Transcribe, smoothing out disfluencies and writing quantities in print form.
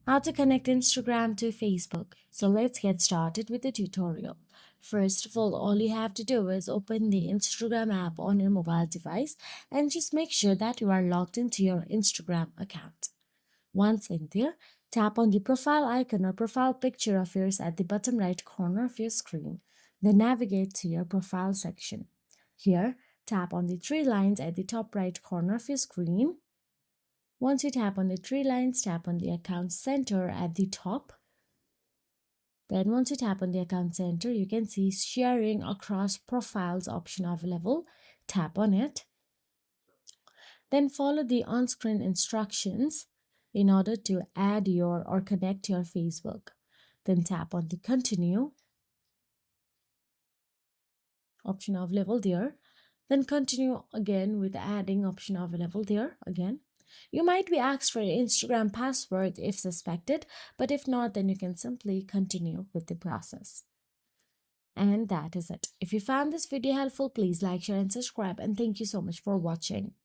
How to connect Instagram to Facebook. So let's get started with the tutorial. First of all you have to do is open the Instagram app on your mobile device and just make sure that you are logged into your Instagram account. Once in there, tap on the profile icon or profile picture of yours at the bottom right corner of your screen. Then navigate to your profile section. Here, tap on the three lines at the top right corner of your screen. Once you tap on the three lines, tap on the account center at the top. Then once you tap on the account center, you can see sharing across profiles option available. Tap on it. Then follow the on-screen instructions in order to add your or connect your Facebook. Then tap on the continue option available there. Then continue again with adding option available there again. You might be asked for your Instagram password if suspected, but if not, then you can simply continue with the process. And that is it. If you found this video helpful, please like, share, and subscribe. And thank you so much for watching.